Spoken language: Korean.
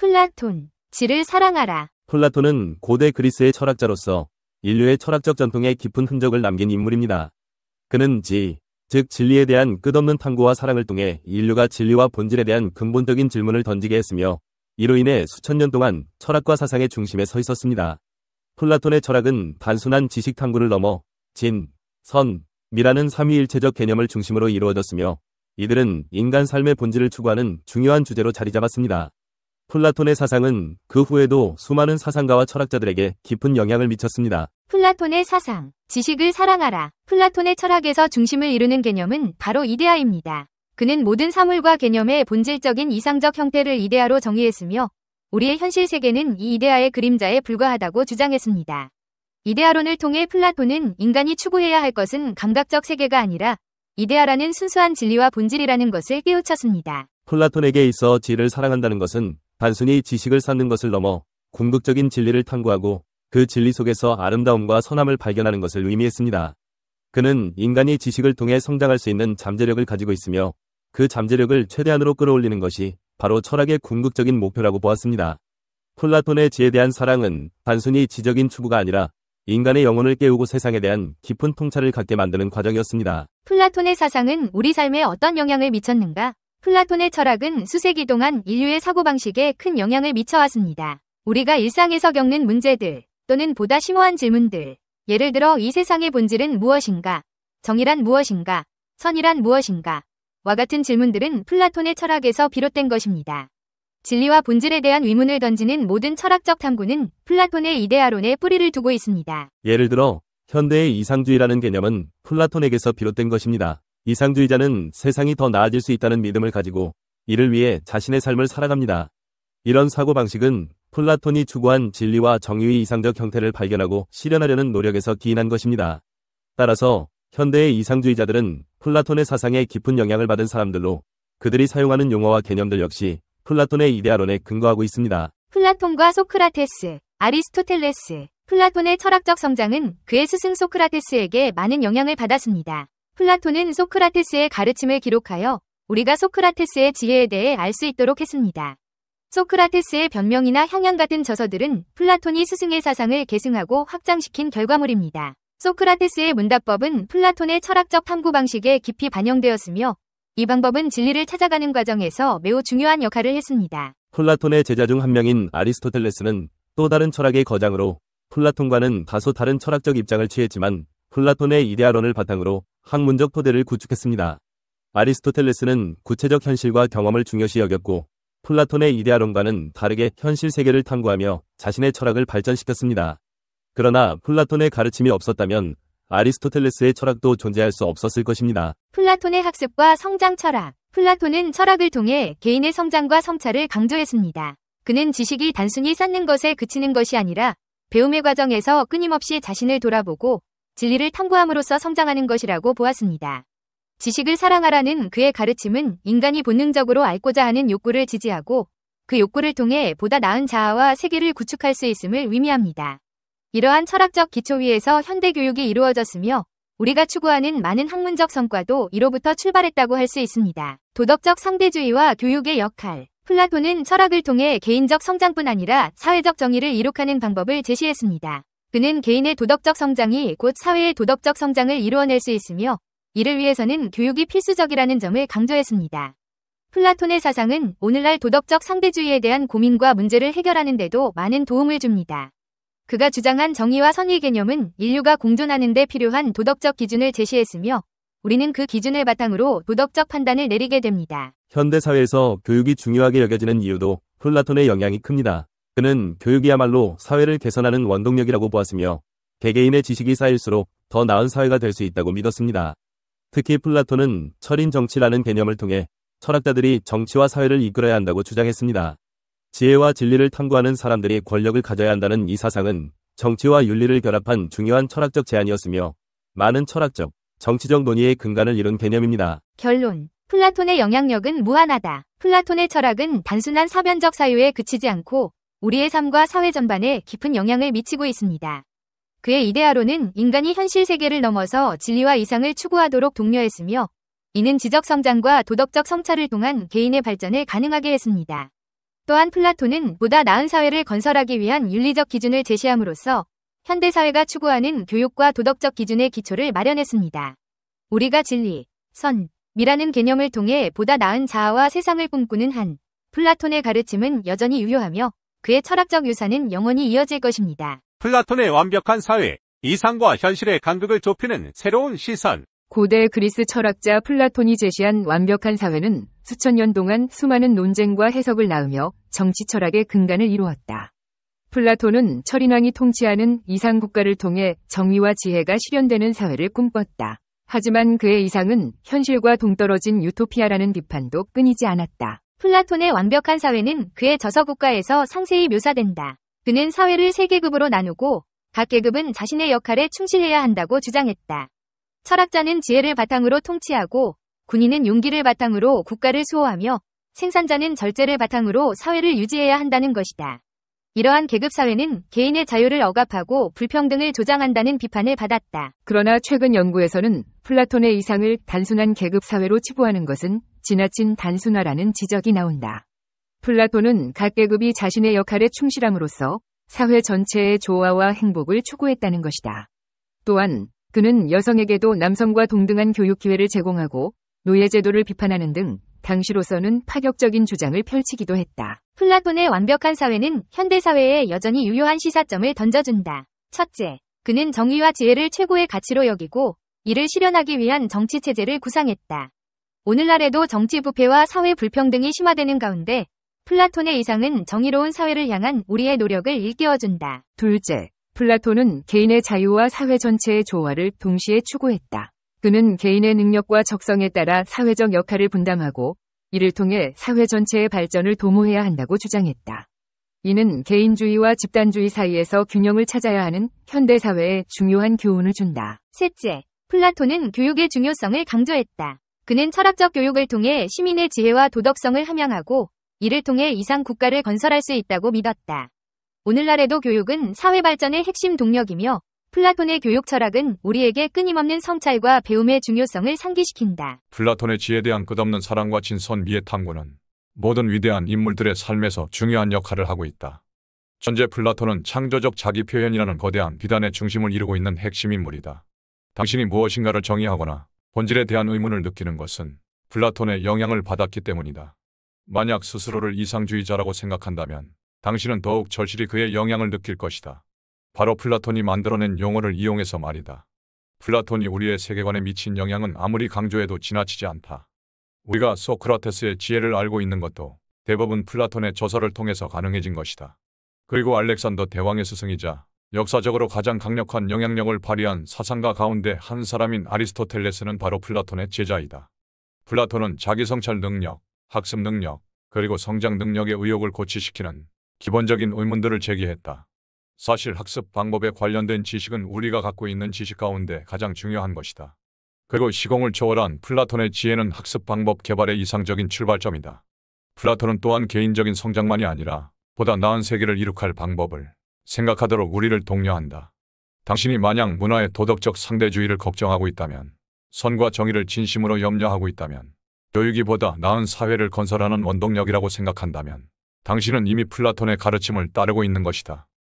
플라톤, 질을 사랑하라. 플라톤은 고대 그리스의 철학자로서 인류의 철학적 전통에 깊은 흔적을 남긴 인물입니다. 그는 즉 진리에 대한 끝없는 탐구와 사랑을 통해 인류가 진리와 본질에 대한 근본적인 질문을 던지게 했으며 이로 인해 수천 년 동안 철학과 사상의 중심에 서 있었습니다. 플라톤의 철학은 단순한 지식 탐구를 넘어 진, 선, 미라는 삼위일체적 개념을 중심으로 이루어졌으며 이들은 인간 삶의 본질을 추구하는 중요한 주제로 자리 잡았습니다. 플라톤의 사상은 그 후에도 수많은 사상가와 철학자들에게 깊은 영향을 미쳤습니다. 플라톤의 사상, 지식을 사랑하라. 플라톤의 철학에서 중심을 이루는 개념은 바로 이데아입니다. 그는 모든 사물과 개념의 본질적인 이상적 형태를 이데아로 정의했으며 우리의 현실 세계는 이 이데아의 그림자에 불과하다고 주장했습니다. 이데아론을 통해 플라톤은 인간이 추구해야 할 것은 감각적 세계가 아니라 이데아라는 순수한 진리와 본질이라는 것을 깨우쳤습니다. 플라톤에게 있어 진리를 사랑한다는 것은 단순히 지식을 쌓는 것을 넘어 궁극적인 진리를 탐구하고 그 진리 속에서 아름다움과 선함을 발견하는 것을 의미했습니다. 그는 인간이 지식을 통해 성장할 수 있는 잠재력을 가지고 있으며 그 잠재력을 최대한으로 끌어올리는 것이 바로 철학의 궁극적인 목표라고 보았습니다. 플라톤의 지에 대한 사랑은 단순히 지적인 추구가 아니라 인간의 영혼을 깨우고 세상에 대한 깊은 통찰을 갖게 만드는 과정이었습니다. 플라톤의 사상은 우리 삶에 어떤 영향을 미쳤는가? 플라톤의 철학은 수세기 동안 인류의 사고방식에 큰 영향을 미쳐왔습니다. 우리가 일상에서 겪는 문제들 또는 보다 심오한 질문들, 예를 들어 이 세상의 본질은 무엇인가? 정의란 무엇인가? 선이란 무엇인가? 와 같은 질문들은 플라톤의 철학에서 비롯된 것입니다. 진리와 본질에 대한 의문을 던지는 모든 철학적 탐구는 플라톤의 이데아론에 뿌리를 두고 있습니다. 예를 들어 현대의 이상주의라는 개념은 플라톤에게서 비롯된 것입니다. 이상주의자는 세상이 더 나아질 수 있다는 믿음을 가지고 이를 위해 자신의 삶을 살아갑니다. 이런 사고방식은 플라톤이 추구한 진리와 정의의 이상적 형태를 발견하고 실현하려는 노력에서 기인한 것입니다. 따라서 현대의 이상주의자들은 플라톤의 사상에 깊은 영향을 받은 사람들로 그들이 사용하는 용어와 개념들 역시 플라톤의 이데아론에 근거하고 있습니다. 플라톤과 소크라테스, 아리스토텔레스. 플라톤의 철학적 성장은 그의 스승 소크라테스에게 많은 영향을 받았습니다. 플라톤은 소크라테스의 가르침을 기록하여 우리가 소크라테스의 지혜에 대해 알 수 있도록 했습니다. 소크라테스의 변명이나 향연 같은 저서들은 플라톤이 스승의 사상을 계승하고 확장시킨 결과물입니다. 소크라테스의 문답법은 플라톤의 철학적 탐구 방식에 깊이 반영되었으며 이 방법은 진리를 찾아가는 과정에서 매우 중요한 역할을 했습니다. 플라톤의 제자 중 한 명인 아리스토텔레스는 또 다른 철학의 거장으로 플라톤과는 다소 다른 철학적 입장을 취했지만 플라톤의 이데아론을 바탕으로 학문적 토대를 구축했습니다. 아리스토텔레스는 구체적 현실과 경험을 중요시 여겼고 플라톤의 이데아론과는 다르게 현실 세계를 탐구하며 자신의 철학을 발전시켰습니다. 그러나 플라톤의 가르침이 없었다면 아리스토텔레스의 철학도 존재할 수 없었을 것입니다. 플라톤의 학습과 성장 철학. 플라톤은 철학을 통해 개인의 성장과 성찰을 강조했습니다. 그는 지식이 단순히 쌓는 것에 그치는 것이 아니라 배움의 과정에서 끊임없이 자신을 돌아보고 진리를 탐구함으로써 성장하는 것이라고 보았습니다. 지식을 사랑하라는 그의 가르침은 인간이 본능적으로 알고자 하는 욕구를 지지하고 그 욕구를 통해 보다 나은 자아와 세계를 구축할 수 있음을 의미합니다. 이러한 철학적 기초 위에서 현대 교육이 이루어졌으며 우리가 추구하는 많은 학문적 성과도 이로부터 출발했다고 할 수 있습니다. 도덕적 상대주의와 교육의 역할. 플라톤은 철학을 통해 개인적 성장뿐 아니라 사회적 정의를 이룩하는 방법을 제시했습니다. 그는 개인의 도덕적 성장이 곧 사회의 도덕적 성장을 이루어낼 수 있으며 이를 위해서는 교육이 필수적이라는 점을 강조했습니다. 플라톤의 사상은 오늘날 도덕적 상대주의에 대한 고민과 문제를 해결하는 데도 많은 도움을 줍니다. 그가 주장한 정의와 선의 개념은 인류가 공존하는 데 필요한 도덕적 기준을 제시했으며 우리는 그 기준을 바탕으로 도덕적 판단을 내리게 됩니다. 현대사회에서 교육이 중요하게 여겨지는 이유도 플라톤의 영향이 큽니다. 그는 교육이야말로 사회를 개선하는 원동력이라고 보았으며 개개인의 지식이 쌓일수록 더 나은 사회가 될 수 있다고 믿었습니다. 특히 플라톤은 철인 정치라는 개념을 통해 철학자들이 정치와 사회를 이끌어야 한다고 주장했습니다. 지혜와 진리를 탐구하는 사람들이 권력을 가져야 한다는 이 사상은 정치와 윤리를 결합한 중요한 철학적 제안이었으며 많은 철학적, 정치적 논의의 근간을 이룬 개념입니다. 결론. 플라톤의 영향력은 무한하다. 플라톤의 철학은 단순한 사변적 사유에 그치지 않고 우리의 삶과 사회 전반에 깊은 영향을 미치고 있습니다. 그의 이데아론은 인간이 현실 세계를 넘어서 진리와 이상을 추구하도록 독려했으며 이는 지적 성장과 도덕적 성찰을 통한 개인의 발전을 가능하게 했습니다. 또한 플라톤은 보다 나은 사회를 건설하기 위한 윤리적 기준을 제시함으로써 현대사회가 추구하는 교육과 도덕적 기준의 기초를 마련했습니다. 우리가 진리, 선, 미라는 개념을 통해 보다 나은 자아와 세상을 꿈꾸는 한 플라톤의 가르침은 여전히 유효하며 그의 철학적 유산은 영원히 이어질 것입니다. 플라톤의 완벽한 사회, 이상과 현실의 간극을 좁히는 새로운 시선. 고대 그리스 철학자 플라톤이 제시한 완벽한 사회는 수천 년 동안 수많은 논쟁과 해석을 낳으며 정치 철학의 근간을 이루었다. 플라톤은 철인왕이 통치하는 이상 국가를 통해 정의와 지혜가 실현되는 사회를 꿈꿨다. 하지만 그의 이상은 현실과 동떨어진 유토피아라는 비판도 끊이지 않았다. 플라톤의 완벽한 사회는 그의 저서국가에서 상세히 묘사된다. 그는 사회를 세 계급으로 나누고 각 계급은 자신의 역할에 충실해야 한다고 주장했다. 철학자는 지혜를 바탕으로 통치하고 군인은 용기를 바탕으로 국가를 수호하며 생산자는 절제를 바탕으로 사회를 유지해야 한다는 것이다. 이러한 계급사회는 개인의 자유를 억압하고 불평등을 조장한다는 비판을 받았다. 그러나 최근 연구에서는 플라톤의 이상을 단순한 계급사회로 치부하는 것은 지나친 단순화라는 지적이 나온다. 플라톤은 각 계급이 자신의 역할에 충실함으로써 사회 전체의 조화와 행복을 추구했다는 것이다. 또한 그는 여성에게도 남성과 동등한 교육 기회를 제공하고 노예제도를 비판하는 등 당시로서는 파격적인 주장을 펼치기도 했다. 플라톤의 완벽한 사회는 현대사회에 여전히 유효한 시사점을 던져준다. 첫째, 그는 정의와 지혜를 최고의 가치로 여기고 이를 실현하기 위한 정치체제를 구상했다. 오늘날에도 정치 부패와 사회 불평등이 심화되는 가운데 플라톤의 이상은 정의로운 사회를 향한 우리의 노력을 일깨워준다. 둘째, 플라톤은 개인의 자유와 사회 전체의 조화를 동시에 추구했다. 그는 개인의 능력과 적성에 따라 사회적 역할을 분담하고 이를 통해 사회 전체의 발전을 도모해야 한다고 주장했다. 이는 개인주의와 집단주의 사이에서 균형을 찾아야 하는 현대사회에 중요한 교훈을 준다. 셋째, 플라톤은 교육의 중요성을 강조했다. 그는 철학적 교육을 통해 시민의 지혜와 도덕성을 함양하고 이를 통해 이상 국가를 건설할 수 있다고 믿었다. 오늘날에도 교육은 사회 발전의 핵심 동력이며 플라톤의 교육 철학은 우리에게 끊임없는 성찰과 배움의 중요성을 상기시킨다. 플라톤의 지혜에 대한 끝없는 사랑과 진선 미의 탐구는 모든 위대한 인물들의 삶에서 중요한 역할을 하고 있다. 현재 플라톤은 창조적 자기 표현이라는 거대한 비단의 중심을 이루고 있는 핵심 인물이다. 당신이 무엇인가를 정의하거나 본질에 대한 의문을 느끼는 것은 플라톤의 영향을 받았기 때문이다. 만약 스스로를 이상주의자라고 생각한다면 당신은 더욱 절실히 그의 영향을 느낄 것이다. 바로 플라톤이 만들어낸 용어를 이용해서 말이다. 플라톤이 우리의 세계관에 미친 영향은 아무리 강조해도 지나치지 않다. 우리가 소크라테스의 지혜를 알고 있는 것도 대부분 플라톤의 저서를 통해서 가능해진 것이다. 그리고 알렉산더 대왕의 스승이자 역사적으로 가장 강력한 영향력을 발휘한 사상가 가운데 한 사람인 아리스토텔레스는 바로 플라톤의 제자이다. 플라톤은 자기 성찰 능력, 학습 능력, 그리고 성장 능력의 의욕을 고취시키는 기본적인 의문들을 제기했다. 사실 학습 방법에 관련된 지식은 우리가 갖고 있는 지식 가운데 가장 중요한 것이다. 그리고 시공을 초월한 플라톤의 지혜는 학습 방법 개발의 이상적인 출발점이다. 플라톤은 또한 개인적인 성장만이 아니라 보다 나은 세계를 이룩할 방법을 생각하도록 우리를 독려한다. 당신이 만약 문화의 도덕적 상대주의를 걱정하고 있다면, 선과 정의를 진심으로 염려하고 있다면, 교육이 보다 나은 사회를 건설하는 원동력이라고 생각한다면, 당신은 이미 플라톤의 가르침을 따르고 있는 것이다.